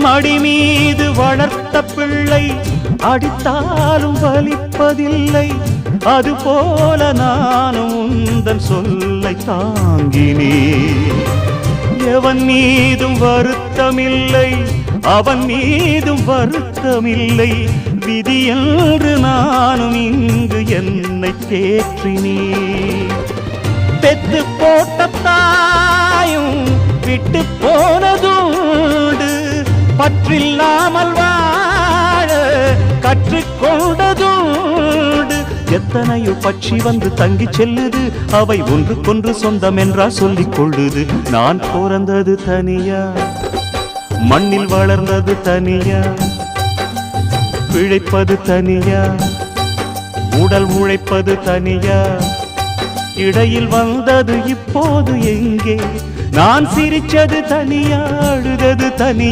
மடி மீது வளர்த்த பிள்ளை அடித்தாலும் வலிப்பதில்லை. அதுபோல நானும் உந்தன் சொல்லை தாங்கினேன். எவன் மீதும் வருத்தமில்லை, அவன் மீதும் வருத்தமில்லை. விதி என்று நானும் இங்கு என்னை தேற்றினேன். பெத்து போட்ட தாயும் விட்டு போனதுண்டு, பற்றில்லாமல் வாழ கற்றுக்கொண்டதுண்டு. எத்தனையோ பட்சி வந்து தங்கி செல்லுது, அவை ஒன்றுக்கொன்று சொந்தம் என்றா சொல்லிக் கொள்ளுது. நான் பிறந்தது தனியா, மண்ணில் வளர்ந்தது தனியா, பிழைப்பது தனியா, உடல் உழைப்பது தனியா. இடையில் வந்தது இப்போது எங்கே? நான் சிரிச்சது தனியா, அழுதது தனியா.